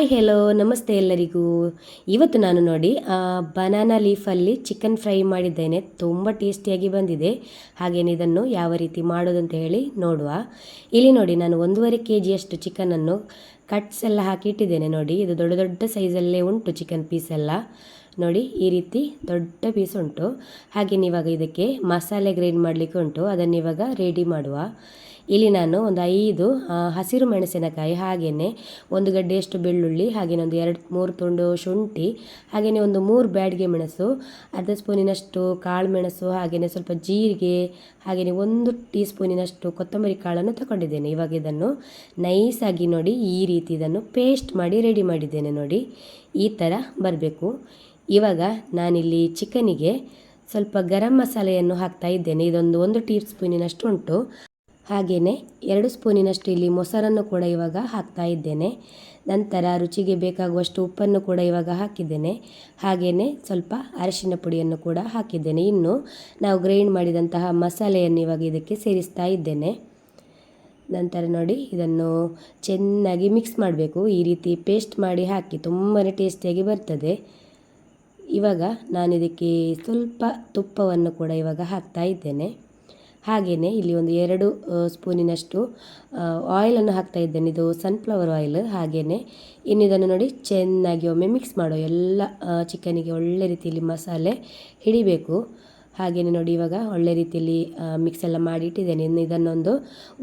Hi hello ನಮಸ್ತೆ ಎಲ್ಲರಿಗೂ. ಇವತ್ತು ನಾನು ನೋಡಿ ಬನಾನಾ ಲೀಫಲ್ಲಿ ಚಿಕನ್ ಫ್ರೈ ಮಾಡಿದ್ದೇನೆ. ತುಂಬ ಟೇಸ್ಟಿಯಾಗಿ ಬಂದಿದೆ. ಹಾಗೇನೆ ಇದನ್ನು ಯಾವ ರೀತಿ ಮಾಡೋದಂತ ಹೇಳಿ ನೋಡುವ. ಇಲ್ಲಿ ನೋಡಿ ನಾನು 1.5 kg ಚಿಕನನ್ನು ಕಟ್ಸ್ ಎಲ್ಲ ಹಾಕಿ ಇಟ್ಟಿದ್ದೇನೆ. ನೋಡಿ ಇದು ದೊಡ್ಡ ದೊಡ್ಡ ಸೈಜಲ್ಲೇ ಉಂಟು ಚಿಕನ್ ಪೀಸ್ ಎಲ್ಲ. ನೋಡಿ ಈ ರೀತಿ ದೊಡ್ಡ ಪೀಸ್ ಉಂಟು. ಹಾಗೆಯೇ ಇವಾಗ ಇದಕ್ಕೆ ಮಸಾಲೆ ಗ್ರೈಂಡ್ ಮಾಡಲಿಕ್ಕೆ ಉಂಟು. ಅದನ್ನು ಇವಾಗ ರೆಡಿ ಮಾಡುವ. ಇಲ್ಲಿ ನಾನು ಒಂದು 5 ಹಸಿರು ಮೆಣಸಿನಕಾಯಿ, ಹಾಗೆಯೇ 1 ಗಡ್ಡೆಯಷ್ಟು ಬೆಳ್ಳುಳ್ಳಿ, ಹಾಗೆಯೇ ಒಂದು 2-3 ತುಂಡು ಶುಂಠಿ, ಹಾಗೆಯೇ ಒಂದು 3 ಬ್ಯಾಡಗೆ ಮೆಣಸು, ಅರ್ಧ ಸ್ಪೂನಿನಷ್ಟು ಕಾಳು ಮೆಣಸು, ಹಾಗೆಯೇ ಸ್ವಲ್ಪ ಜೀರಿಗೆ, ಹಾಗೆಯೇ 1 ಟೀ ಸ್ಪೂನಿನಷ್ಟು ಕೊತ್ತಂಬರಿ ಕಾಳನ್ನು ತಗೊಂಡಿದ್ದೇನೆ. ಇವಾಗ ಇದನ್ನು ನೈಸಾಗಿ ನೋಡಿ ಈ ರೀತಿ ಇದನ್ನು ಪೇಸ್ಟ್ ಮಾಡಿ ರೆಡಿ ಮಾಡಿದ್ದೇನೆ. ನೋಡಿ ಈ ಥರ ಬರಬೇಕು. ಇವಾಗ ನಾನಿಲ್ಲಿ ಚಿಕನಿಗೆ ಸ್ವಲ್ಪ ಗರಂ ಮಸಾಲೆಯನ್ನು ಹಾಕ್ತಾ ಇದ್ದೇನೆ. ಇದೊಂದು 1 ಟೀ ಸ್ಪೂನಿನಷ್ಟು ಉಂಟು. ಹಾಗೆಯೇ 2 ಸ್ಪೂನಿನಷ್ಟು ಇಲ್ಲಿ ಮೊಸರನ್ನು ಕೂಡ ಇವಾಗ ಹಾಕ್ತಾ ಇದ್ದೇನೆ. ನಂತರ ರುಚಿಗೆ ಬೇಕಾಗುವಷ್ಟು ಉಪ್ಪನ್ನು ಕೂಡ ಇವಾಗ ಹಾಕಿದ್ದೇನೆ. ಹಾಗೆಯೇ ಸ್ವಲ್ಪ ಅರಿಶಿನ ಪುಡಿಯನ್ನು ಕೂಡ ಹಾಕಿದ್ದೇನೆ. ಇನ್ನು ನಾವು ಗ್ರೈಂಡ್ ಮಾಡಿದಂತಹ ಮಸಾಲೆಯನ್ನು ಇವಾಗ ಇದಕ್ಕೆ ಸೇರಿಸ್ತಾ ಇದ್ದೇನೆ. ನಂತರ ನೋಡಿ ಇದನ್ನು ಚೆನ್ನಾಗಿ ಮಿಕ್ಸ್ ಮಾಡಬೇಕು. ಈ ರೀತಿ ಪೇಸ್ಟ್ ಮಾಡಿ ಹಾಕಿ ತುಂಬಾ ಟೇಸ್ಟಿಯಾಗಿ ಬರ್ತದೆ. ಇವಾಗ ನಾನು ಇದಕ್ಕೆ ಸ್ವಲ್ಪ ತುಪ್ಪವನ್ನು ಕೂಡ ಇವಾಗ ಹಾಕ್ತಾ ಇದ್ದೇನೆ. ಹಾಗೆಯೇ ಇಲ್ಲಿ ಒಂದು 2 ಸ್ಪೂನಿನಷ್ಟು ಆಯಿಲನ್ನು ಹಾಕ್ತಾ ಇದ್ದೇನೆ. ಇದು ಸನ್ಫ್ಲವರ್ ಆಯಿಲ್. ಹಾಗೆಯೇ ಇನ್ನು ಇದನ್ನು ನೋಡಿ ಚೆನ್ನಾಗಿ ಒಮ್ಮೆ ಮಿಕ್ಸ್ ಮಾಡೋ. ಎಲ್ಲ ಚಿಕನಿಗೆ ಒಳ್ಳೆ ರೀತಿಯಲ್ಲಿ ಮಸಾಲೆ ಹಿಡಿಬೇಕು. ಹಾಗೆಯೇ ನೋಡಿ ಇವಾಗ ಒಳ್ಳೆ ರೀತಿಯಲ್ಲಿ ಮಿಕ್ಸ್ ಎಲ್ಲ ಮಾಡಿ ಇಟ್ಟಿದ್ದೇನೆ. ಇನ್ನು ಇದನ್ನೊಂದು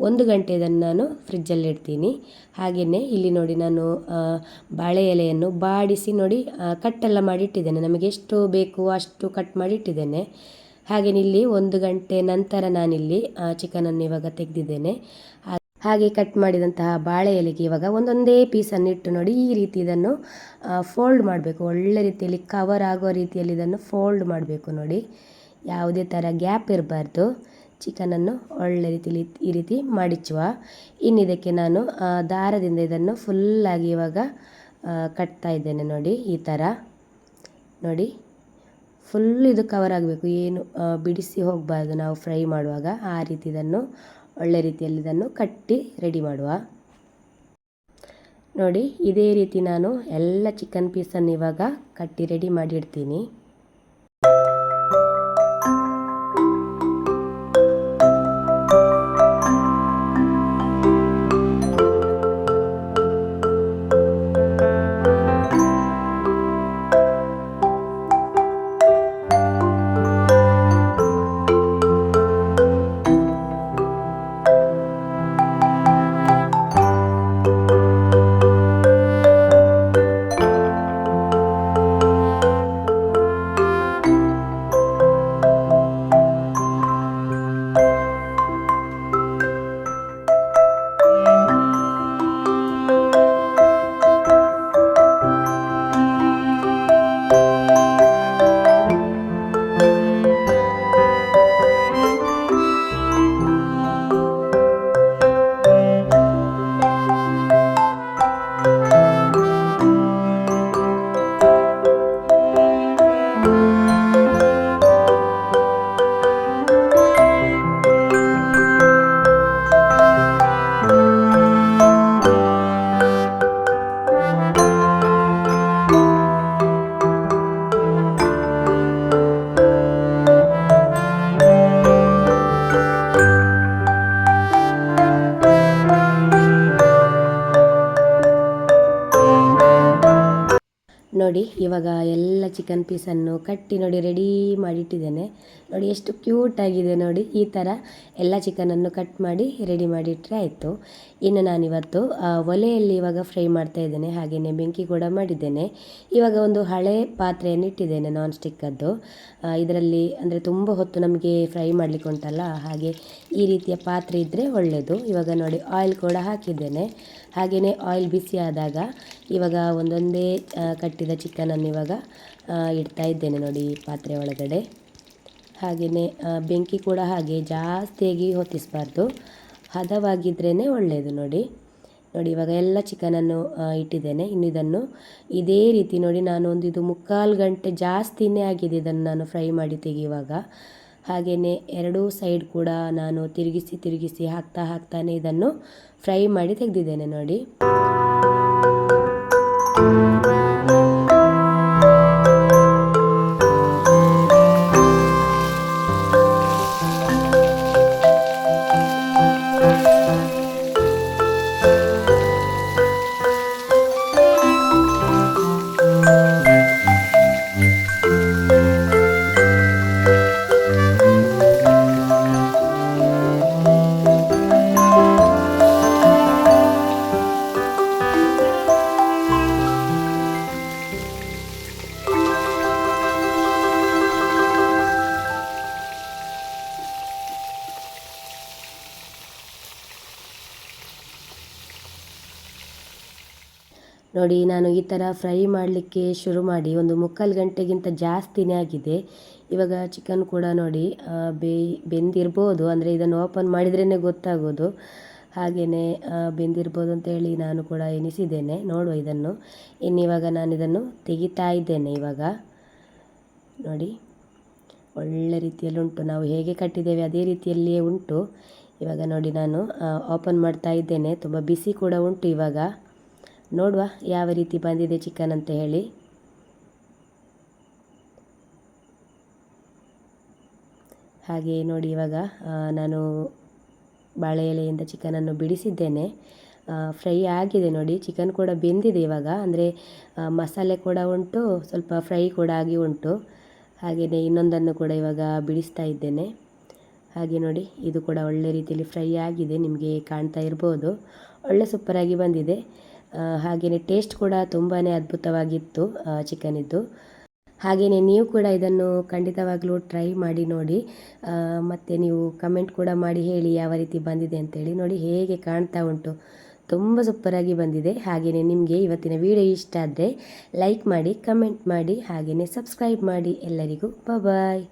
1 ಗಂಟೆ ಇದನ್ನು ನಾನು ಫ್ರಿಜ್ಜಲ್ಲಿ ಇಡ್ತೀನಿ. ಹಾಗೆಯೇ ಇಲ್ಲಿ ನೋಡಿ ನಾನು ಬಾಳೆ ಎಲೆಯನ್ನು ಬಾಡಿಸಿ ನೋಡಿ ಕಟ್ಟೆಲ್ಲ ಮಾಡಿ ಇಟ್ಟಿದ್ದೇನೆ. ನಮಗೆ ಎಷ್ಟು ಬೇಕು ಅಷ್ಟು ಕಟ್ ಮಾಡಿ ಇಟ್ಟಿದ್ದೇನೆ. ಹಾಗೆ ಇಲ್ಲಿ 1 ಗಂಟೆ ನಂತರ ನಾನಿಲ್ಲಿ ಚಿಕನನ್ನು ಇವಾಗ ತೆಗೆದಿದ್ದೇನೆ. ಹಾಗೆ ಕಟ್ ಮಾಡಿದಂತಹ ಬಾಳೆ ಎಲೆಗೆ ಇವಾಗ ಒಂದೊಂದೇ ಪೀಸನ್ನು ಇಟ್ಟು ನೋಡಿ ಈ ರೀತಿ ಇದನ್ನು ಫೋಲ್ಡ್ ಮಾಡಬೇಕು. ಒಳ್ಳೆ ರೀತಿಯಲ್ಲಿ ಕವರ್ ಆಗೋ ರೀತಿಯಲ್ಲಿ ಇದನ್ನು ಫೋಲ್ಡ್ ಮಾಡಬೇಕು. ನೋಡಿ ಯಾವುದೇ ಥರ ಗ್ಯಾಪ್ ಇರಬಾರ್ದು. ಚಿಕನನ್ನು ಒಳ್ಳೆ ರೀತಿಯಲ್ಲಿ ಈ ರೀತಿ ಮಾಡಿಚ್ಚುವ. ಇನ್ನು ಇದಕ್ಕೆ ನಾನು ದಾರದಿಂದ ಇದನ್ನು ಫುಲ್ಲಾಗಿ ಇವಾಗ ಕಟ್ತಾ ಇದ್ದೇನೆ. ನೋಡಿ ಈ ಥರ ನೋಡಿ ಫುಲ್ ಇದು ಕವರ್ ಆಗಬೇಕು. ಏನು ಬಿಡಿಸಿ ಹೋಗಬಾರ್ದು ನಾವು ಫ್ರೈ ಮಾಡುವಾಗ. ಆ ರೀತಿ ಇದನ್ನು ಒಳ್ಳೆ ರೀತಿಯಲ್ಲಿ ಇದನ್ನು ಕಟ್ಟಿ ರೆಡಿ ಮಾಡುವ. ನೋಡಿ ಇದೇ ರೀತಿ ನಾನು ಎಲ್ಲ ಚಿಕನ್ ಪೀಸನ್ನು ಇವಾಗ ಕಟ್ಟಿ ರೆಡಿ ಮಾಡಿ ಇಡ್ತೀನಿ. ನೋಡಿ ಇವಾಗ ಎಲ್ಲ ಚಿಕನ್ ಪೀಸನ್ನು ಕಟ್ಟಿ ನೋಡಿ ರೆಡಿ ಮಾಡಿಟ್ಟಿದ್ದೇನೆ. ನೋಡಿ ಎಷ್ಟು ಕ್ಯೂಟ್ ಆಗಿದೆ. ನೋಡಿ ಈ ಥರ ಎಲ್ಲ ಚಿಕನನ್ನು ಕಟ್ ಮಾಡಿ ರೆಡಿ ಮಾಡಿಟ್ರೆ ಆಯಿತು. ಇನ್ನು ನಾನಿವತ್ತು ಒಲೆಯಲ್ಲಿ ಇವಾಗ ಫ್ರೈ ಮಾಡ್ತಾ ಇದ್ದೇನೆ. ಹಾಗೆಯೇ ಬೆಂಕಿ ಕೂಡ ಮಾಡಿದ್ದೇನೆ. ಇವಾಗ ಒಂದು ಹಳೆ ಪಾತ್ರೆಯನ್ನು ಇಟ್ಟಿದ್ದೇನೆ, ನಾನ್ ಸ್ಟಿಕ್ಕದ್ದು. ಇದರಲ್ಲಿ ಅಂದರೆ ತುಂಬ ಹೊತ್ತು ನಮಗೆ ಫ್ರೈ ಮಾಡಲಿಕ್ಕೆ ಉಂಟಲ್ಲ, ಹಾಗೆ ಈ ರೀತಿಯ ಪಾತ್ರೆ ಇದ್ದರೆ ಒಳ್ಳೆಯದು. ಇವಾಗ ನೋಡಿ ಆಯಿಲ್ ಕೂಡ ಹಾಕಿದ್ದೇನೆ. ಹಾಗೆಯೇ ಆಯಿಲ್ ಬಿಸಿ ಆದಾಗ ಇವಾಗ ಒಂದೊಂದೇ ಕಟ್ಟಿದ ಚಿಕನನ್ನು ಇವಾಗ ಇಡ್ತಾ ಇದ್ದೇನೆ ನೋಡಿ ಈ ಪಾತ್ರೆ ಒಳಗಡೆ. ಹಾಗೆಯೇ ಬೆಂಕಿ ಕೂಡ ಹಾಗೆ ಜಾಸ್ತಿಯಾಗಿ ಹೊತ್ತಿಸಬಾರ್ದು, ಹದವಾಗಿದ್ರೇ ಒಳ್ಳೆಯದು. ನೋಡಿ ನೋಡಿ ಇವಾಗ ಎಲ್ಲ ಚಿಕನನ್ನು ಇಟ್ಟಿದ್ದೇನೆ. ಇನ್ನು ಇದನ್ನು ಇದೇ ರೀತಿ ನೋಡಿ ನಾನು ಇದು 3/4 ಗಂಟೆ ಜಾಸ್ತಿನೇ ಆಗಿದೆ ಇದನ್ನು ನಾನು ಫ್ರೈ ಮಾಡಿ ತೆಗೆಯುವಾಗ. ಹಾಗೆಯೇ 2 ಸೈಡ್ ಕೂಡ ನಾನು ತಿರುಗಿಸಿ ಹಾಕ್ತಾನೆ ಇದನ್ನು ಫ್ರೈ ಮಾಡಿ ತೆಗೆದಿದ್ದೇನೆ. ನೋಡಿ ನೋಡಿ ನಾನು ಈ ಥರ ಫ್ರೈ ಮಾಡಲಿಕ್ಕೆ ಶುರು ಮಾಡಿ ಒಂದು 3/4 ಗಂಟೆಗಿಂತ ಜಾಸ್ತಿನೇ ಆಗಿದೆ. ಇವಾಗ ಚಿಕನ್ ಕೂಡ ನೋಡಿ ಬೆಂದಿರ್ಬೋದು, ಅಂದರೆ ಇದನ್ನು ಓಪನ್ ಮಾಡಿದ್ರೇ ಗೊತ್ತಾಗೋದು. ಹಾಗೆಯೇ ಬೆಂದಿರ್ಬೋದು ಅಂತೇಳಿ ನಾನು ಕೂಡ ಎನಿಸಿದ್ದೇನೆ. ನೋಡುವ ಇದನ್ನು ಇನ್ನಿವಾಗ ನಾನು ಇದನ್ನು ತೆಗಿತಾ ಇದ್ದೇನೆ. ಇವಾಗ ನೋಡಿ ಒಳ್ಳೆ ರೀತಿಯಲ್ಲಿ ಉಂಟು, ನಾವು ಹೇಗೆ ಕಟ್ಟಿದ್ದೇವೆ ಅದೇ ರೀತಿಯಲ್ಲಿಯೇ ಉಂಟು. ಇವಾಗ ನೋಡಿ ನಾನು ಓಪನ್ ಮಾಡ್ತಾ ಇದ್ದೇನೆ. ತುಂಬ ಬಿಸಿ ಕೂಡ ಉಂಟು. ಇವಾಗ ನೋಡುವ ಯಾವ ರೀತಿ ಬಂದಿದೆ ಚಿಕನ್ ಅಂತ ಹೇಳಿ. ಹಾಗೆ ನೋಡಿ ಇವಾಗ ನಾನು ಬಾಳೆ ಎಲೆಯಿಂದ ಚಿಕನನ್ನು ಬಿಡಿಸಿದ್ದೇನೆ. ಫ್ರೈ ಆಗಿದೆ ನೋಡಿ, ಚಿಕನ್ ಕೂಡ ಬೆಂದಿದೆ ಇವಾಗ, ಅಂದರೆ ಮಸಾಲೆ ಕೂಡ ಉಂಟು, ಸ್ವಲ್ಪ ಫ್ರೈ ಕೂಡ ಆಗಿ ಉಂಟು. ಹಾಗೆಯೇ ಇನ್ನೊಂದನ್ನು ಕೂಡ ಇವಾಗ ಬಿಡಿಸ್ತಾ ಇದ್ದೇನೆ. ಹಾಗೆ ನೋಡಿ ಇದು ಕೂಡ ಒಳ್ಳೆ ರೀತಿಯಲ್ಲಿ ಫ್ರೈ ಆಗಿದೆ, ನಿಮಗೆ ಕಾಣ್ತಾ ಇರ್ಬೋದು. ಒಳ್ಳೆ ಸೂಪರಾಗಿ ಬಂದಿದೆ. ಹಾಗೆಯೇ ಟೇಸ್ಟ್ ಕೂಡ ತುಂಬಾ ಅದ್ಭುತವಾಗಿತ್ತು ಚಿಕನಿದ್ದು. ಹಾಗೆಯೇ ನೀವು ಕೂಡ ಇದನ್ನು ಖಂಡಿತವಾಗ್ಲೂ ಟ್ರೈ ಮಾಡಿ ನೋಡಿ. ಮತ್ತು ನೀವು ಕಮೆಂಟ್ ಕೂಡ ಮಾಡಿ ಹೇಳಿ ಯಾವ ರೀತಿ ಬಂದಿದೆ ಅಂತೇಳಿ. ನೋಡಿ ಹೇಗೆ ಕಾಣ್ತಾ ಉಂಟು, ತುಂಬ ಸೂಪರಾಗಿ ಬಂದಿದೆ. ಹಾಗೆಯೇ ನಿಮಗೆ ಇವತ್ತಿನ ವಿಡಿಯೋ ಇಷ್ಟ ಆದರೆ ಲೈಕ್ ಮಾಡಿ, ಕಮೆಂಟ್ ಮಾಡಿ, ಹಾಗೆಯೇ ಸಬ್ಸ್ಕ್ರೈಬ್ ಮಾಡಿ. ಎಲ್ಲರಿಗೂ ಬಾಯ್.